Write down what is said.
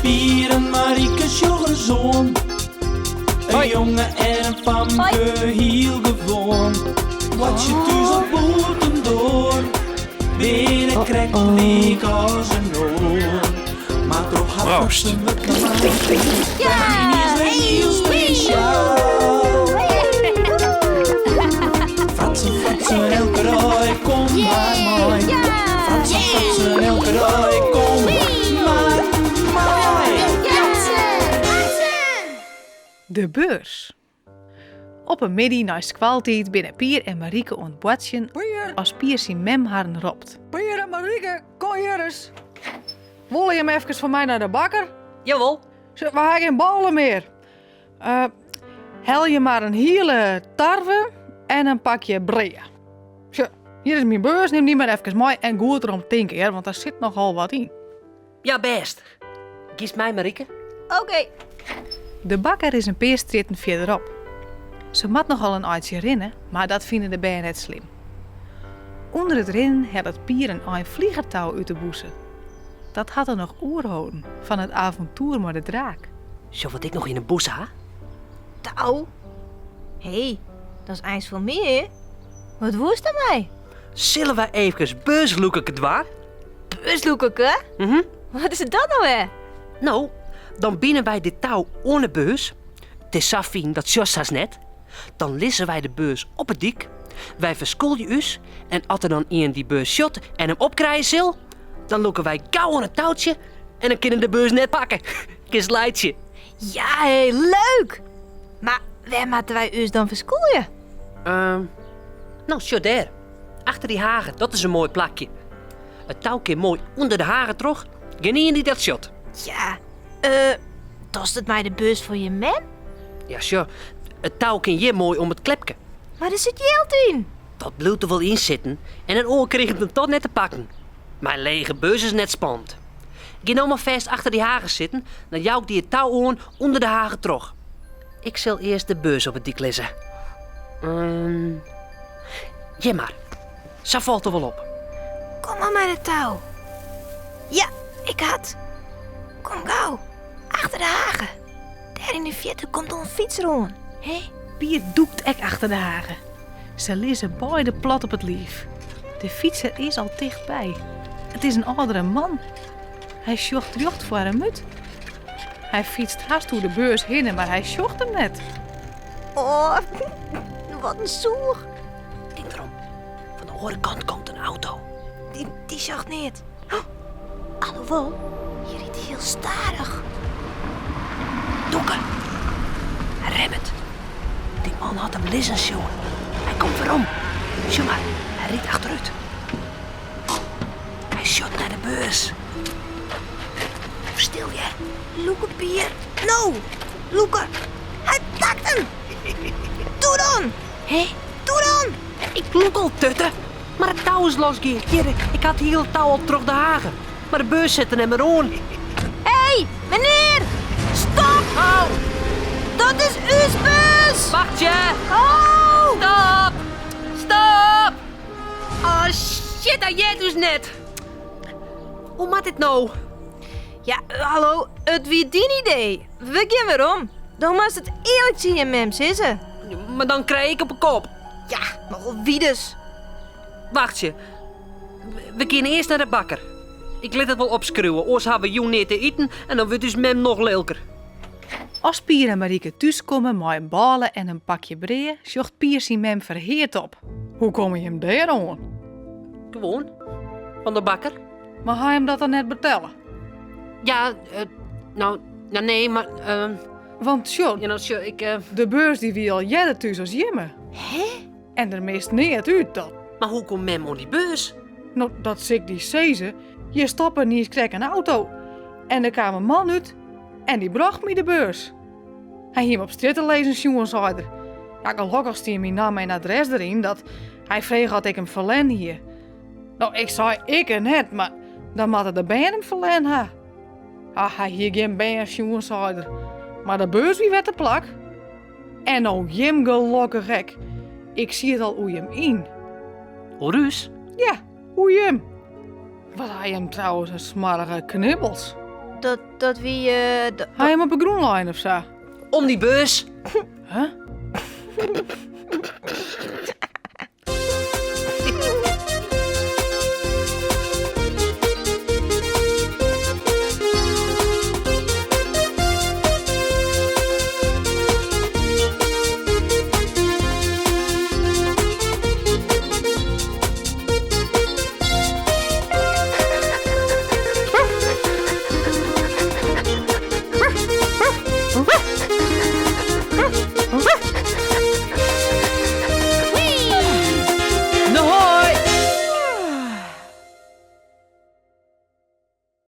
Pier en Marieke sjoggen zoon. Een jongen en een famke heel gewoon. Wat je thuis op boeten door. Binnen krijgt leek als een oor. Maar toch had ze met de man. Ja, is heel speciaal. Fratsen, elke rij, kom maar mooi. Fratsen, elke rij, kom maar mooi. De beurs. Op een middag na skwaltijd binnen Pier en Marieke ontboetsen als Pier zijn mem haar ropt. Pier en Marieke, kom hier eens. Wil je hem even van mij naar de bakker? Jawel. We hebben geen ballen meer. Hel je maar een hele tarwe en een pakje brea. Zo, hier is mijn beurs, neem die maar even mee en goed erom tinken, want daar zit nogal wat in. Ja, best. Kies mij, Marieke. Oké. De bakker is een paar stritten verderop. Ze mat nogal een uitje rennen, maar dat vinden de bijen net slim. Onder het rennen had het Pier een vliegertouw uit de boezen. Dat had er nog oorhouden van het avontuur met de draak. Zo wat ik nog in een boes ha? Touw. Hé, dat is ijs van meer. Wat woest aan mij? Zullen wij even beursloeken waar? Busloekeke? Wat is dat nou weer? Nou, dan binnen wij dit touw ohne beurs. Het is zo fijn, dat Jossas net. Dan lissen wij de beurs op het dik. Wij verskoeljen us. En als er dan iemand die beurs shot en hem opkrijgen zil, dan loeken wij gauw aan het touwtje en dan kunnen de beurs net pakken. Kisleitje. Ja, hé, leuk. Maar waar moeten wij us dan verskoeljen? Nou, zo daar. Achter die hagen, dat is een mooi plakje. Het touwje mooi onder de hagen terug. Geen die dat shot. Ja, tost het mij de beurs voor je mem? Ja, zo. Het touwje hier mooi om het klepje. Maar er zit geld in. Dat bloed er wel in zitten en een oor kreeg het hem tot net te pakken. Mijn lege beurs is net spannend. Ga nou maar vast achter die hagen zitten, dan jouw ik die het touw aan onder de hagen terug. Ik zal eerst de beurs op het dik lezen. Ja maar, zo valt er wel op. Kom maar met het touw. Ja, ik had. Kom gauw. Achter de hagen. Daar in de verte komt een fiets rond. Hé? Pier doekt ek achter de hagen. Ze lezen beide plat op het lief. De fietser is al dichtbij. Het is een oudere man. Hij sjocht jocht voor een mut. Hij fietst haast door de beurs heen, maar hij sjocht hem net. Oh, wat een zoer. Denk erom, van de andere kant komt een auto. Die zag niet. Oh, alhoewel, je riet heel stadig. Doeken. Rem het. Die man had hem lissen zien. Hij komt waarom. Zie maar, hij riet achteruit. Hij shot naar de beurs. Stil jij. Loeke Pier. No, Loeke. Hij pakt hem. Doe dan. Hé, doe dan. Ik loek al tutten, maar het touw is losgegaan. Hier, ik had hier het touw al terug de hagen. Maar de beurs zette hem erom. Hé, meneer. Stop. Oh, Dat is uw bus. wacht je. Oh. Stop. Stop. Oh shit, dat jij dus net. Hoe maakt dit nou? Ja, hallo. Het wie die idee. We gaan weer om. Dan moest het eerlijk zien, mems, is ze. Maar dan krijg ik op een kop. Ja, maar wie dus? Wacht je. We gaan eerst naar de bakker. Ik let het wel opschreeuwen, anders hebben we jou niet te eten en dan wordt dus mem nog lelijker. Als Pier en Marieke thuiskomen met een balen en een pakje breien, sjocht Pier zijn mem verheerd op. Hoe kom je hem daar aan? Gewoon. Van de bakker. Maar ga je hem dat dan net vertellen? Ja, nou nee, maar... Want John, ja, nou, sure, de beurs die wil jij thuis als jimme. Hé? En er mist niet uit dat. Maar hoe komt mem op die beurs? Nou, dat zie ik die zezen. Je stappen niet eens krijg een auto. En er kwam een man uit en die bracht me de beurs. Hij hier op straat te lezen, jongenshouder. Ja, gelukkig stier mijn naam en adres erin dat hij vreeg had ik hem verlen hier. Nou, ik zei ik er net, maar dan moeten de benen hem verlen ha. Ah, hij hier geen benen, jongenshouder. Maar de beurs wie werd de plak. En nou jim gelukkig gek. Ik zie het al hoe je hem in. Ruus? Ja, hoe je hem. Wat hij hem trouwens een smarrige knibbels. dat wie... Ga je hem op een groenlijn of zo? Om die beurs. Huh?